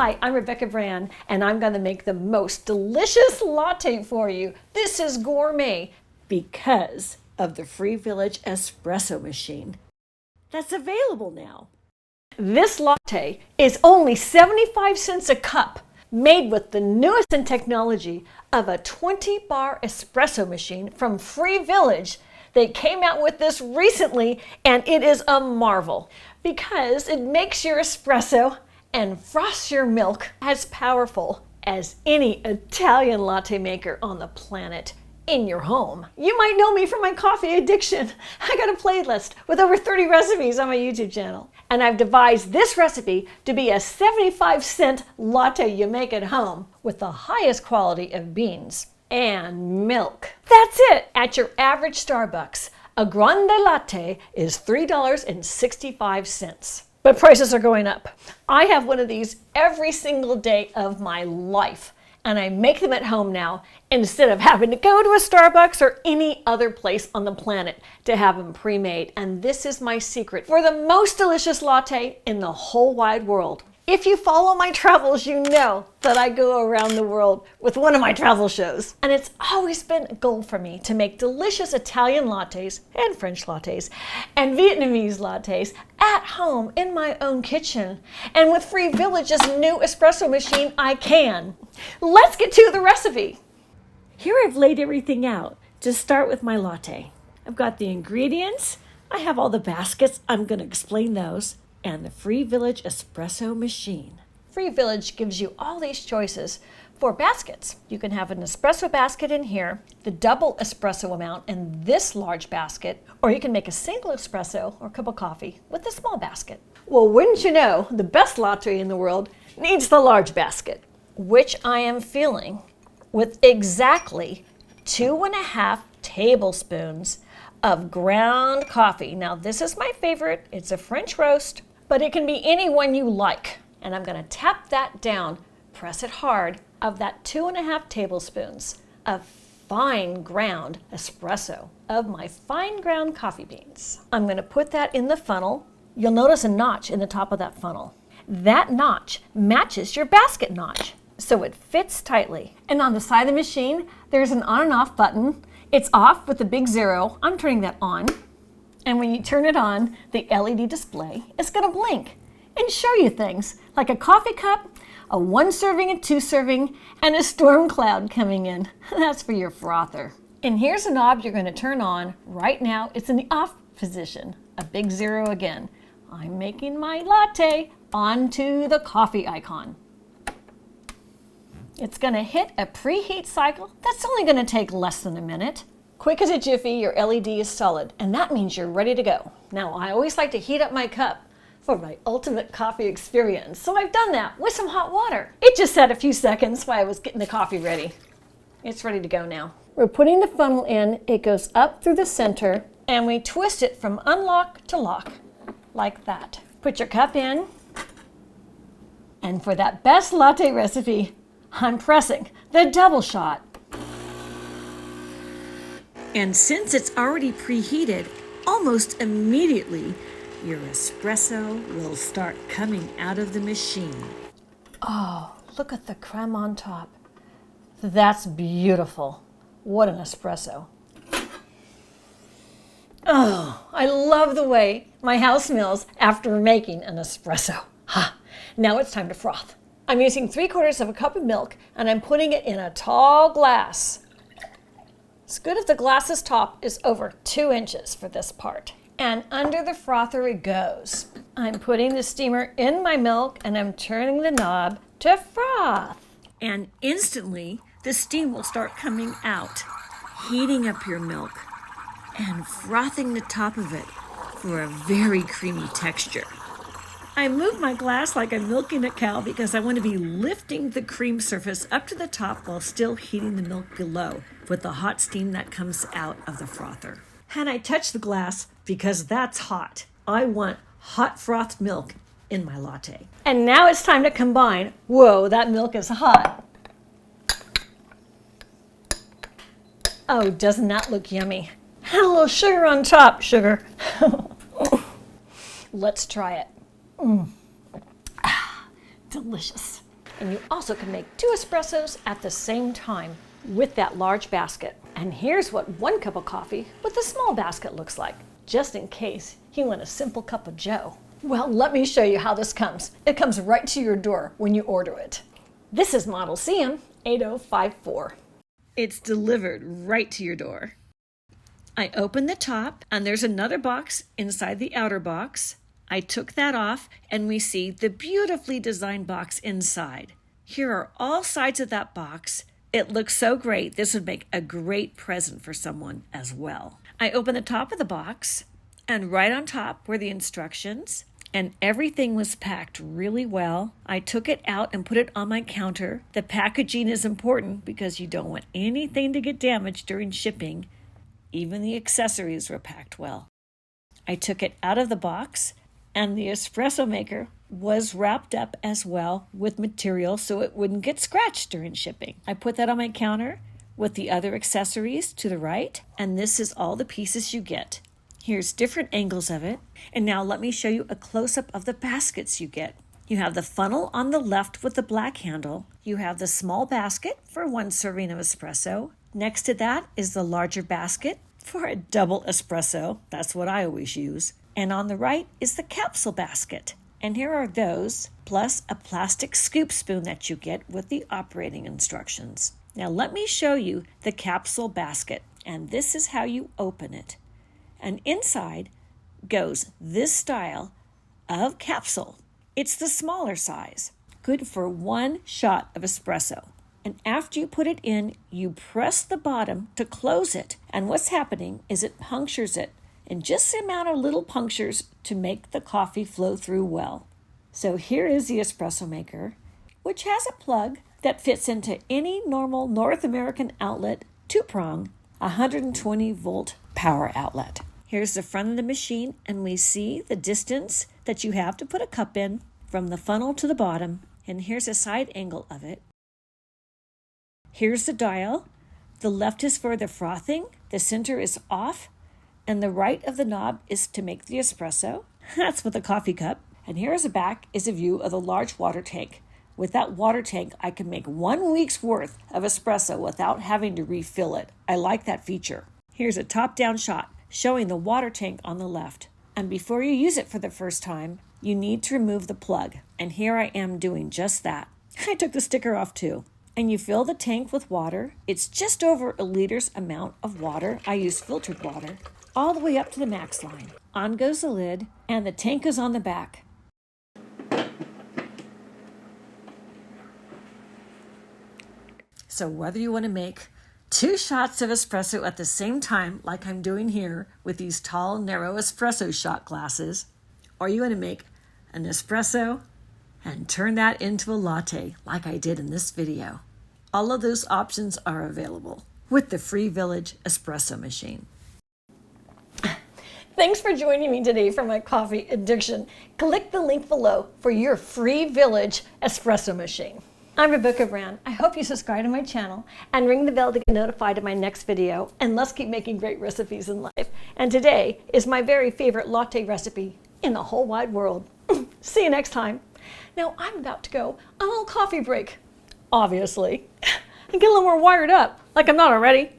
Hi, I'm Rebecca Brand, and I'm going to make the most delicious latte for you. This is gourmet because of the free Village Espresso Machine that's available now. This latte is only 75 cents a cup, made with the newest in technology of a 20-bar espresso machine from Free Village. They came out with this recently, and it is a marvel because it makes your espresso and frosts your milk as powerful as any Italian latte maker on the planet in your home. You might know me from my coffee addiction. I got a playlist with over 30 recipes on my YouTube channel. And I've devised this recipe to be a 75-cent latte you make at home with the highest quality of beans and milk. That's it. At your average Starbucks, a grande latte is $3.65. But prices are going up. I have one of these every single day of my life, and I make them at home now instead of having to go to a Starbucks or any other place on the planet to have them pre-made. And this is my secret for the most delicious latte in the whole wide world. If you follow my travels, you know that I go around the world with one of my travel shows. And it's always been a goal for me to make delicious Italian lattes and French lattes and Vietnamese lattes at home in my own kitchen. And with Free Village's new espresso machine, I can. Let's get to the recipe. Here I've laid everything out to start with my latte. I've got the ingredients. I have all the baskets. I'm going to explain those. And the Free Village espresso machine. Free Village gives you all these choices for baskets. You can have an espresso basket in here, the double espresso amount in this large basket, or you can make a single espresso or cup of coffee with a small basket. Well, wouldn't you know, the best latte in the world needs the large basket, which I am filling with exactly 2.5 tablespoons of ground coffee. Now, this is my favorite. It's a French roast, but it can be any one you like. And I'm going to tap that down, press it hard, of that 2.5 tablespoons of fine ground espresso of my fine ground coffee beans. I'm going to put that in the funnel. You'll notice a notch in the top of that funnel. That notch matches your basket notch, so it fits tightly. And on the side of the machine, there's an on and off button. It's off with the big 0. I'm turning that on. And when you turn it on, the LED display is going to blink and show you things like a coffee cup, a 1 serving, a 2 serving, and a storm cloud coming in. That's for your frother. And here's a knob you're going to turn on right now. It's in the off position, a big 0 again. I'm making my latte onto the coffee icon. It's going to hit a preheat cycle. That's only going to take less than a minute. Quick as a jiffy, your LED is solid, and that means you're ready to go. Now, I always like to heat up my cup for my ultimate coffee experience, so I've done that with some hot water. It just sat a few seconds while I was getting the coffee ready. It's ready to go now. We're putting the funnel in. It goes up through the center, and we twist it from unlock to lock, like that. Put your cup in, and for that best latte recipe, I'm pressing the double shot. And since it's already preheated, almost immediately, your espresso will start coming out of the machine. Oh, look at the creme on top. That's beautiful. What an espresso. Oh, I love the way my house smells after making an espresso. Ha! Now it's time to froth. I'm using 3/4 cup of milk, and I'm putting it in a tall glass. It's good if the glass's top is over 2 inches for this part. And under the frother it goes. I'm putting the steamer in my milk, and I'm turning the knob to froth. And instantly, the steam will start coming out, heating up your milk and frothing the top of it for a very creamy texture. I move my glass like I'm milking a cow because I want to be lifting the cream surface up to the top while still heating the milk below with the hot steam that comes out of the frother. And I touch the glass because that's hot. I want hot frothed milk in my latte. And now it's time to combine. Whoa, that milk is hot. Oh, doesn't that look yummy? And a little sugar on top, sugar. Let's try it. Delicious. And you also can make 2 espressos at the same time with that large basket. And here's what 1 cup of coffee with a small basket looks like, just in case you want a simple cup of joe. Well, let me show you how this comes. It comes right to your door when you order it. This is model CM8054. It's delivered right to your door. I open the top and there's another box inside the outer box. I took that off and we see the beautifully designed box inside. Here are all sides of that box. It looks so great. This would make a great present for someone as well. I open the top of the box and right on top were the instructions and everything was packed really well. I took it out and put it on my counter. The packaging is important because you don't want anything to get damaged during shipping. Even the accessories were packed well. I took it out of the box and the espresso maker was wrapped up as well with material so it wouldn't get scratched during shipping. I put that on my counter with the other accessories to the right, and this is all the pieces you get. Here's different angles of it. And now let me show you a close-up of the baskets you get. You have the funnel on the left with the black handle. You have the small basket for 1 serving of espresso. Next to that is the larger basket for a double espresso. That's what I always use. And on the right is the capsule basket. And here are those, plus a plastic scoop spoon that you get with the operating instructions. Now let me show you the capsule basket. And this is how you open it. And inside goes this style of capsule. It's the smaller size, good for 1 shot of espresso. And after you put it in, you press the bottom to close it. And what's happening is it punctures it in just the amount of little punctures to make the coffee flow through well. So here is the espresso maker, which has a plug that fits into any normal North American outlet, 2-prong, 120 volt power outlet. Here's the front of the machine, and we see the distance that you have to put a cup in from the funnel to the bottom. And here's a side angle of it. Here's the dial. The left is for the frothing, the center is off, and the right of the knob is to make the espresso. That's with a coffee cup. And here is the back is a view of the large water tank. With that water tank, I can make 1 week's worth of espresso without having to refill it. I like that feature. Here's a top-down shot showing the water tank on the left. And before you use it for the first time, you need to remove the plug. And here I am doing just that. I took the sticker off too. And you fill the tank with water. It's just over 1 liter's amount of water. I use filtered water. All the way up to the max line. On goes the lid, and the tank is on the back. So whether you want to make 2 shots of espresso at the same time, like I'm doing here with these tall, narrow espresso shot glasses, or you want to make an espresso and turn that into a latte, like I did in this video. All of those options are available with the free Village Espresso Machine. Thanks for joining me today for my coffee addiction. Click the link below for your free Village Espresso Machine. I'm Rebecca Brown. I hope you subscribe to my channel and ring the bell to get notified of my next video. And let's keep making great recipes in life. And today is my very favorite latte recipe in the whole wide world. See you next time. Now I'm about to go on a little coffee break, obviously, and get a little more wired up, like I'm not already.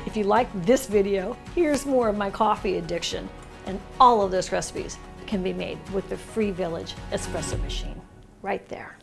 If you like this video, here's more of my coffee addiction. And all of those recipes can be made with the free Village Espresso Machine right there.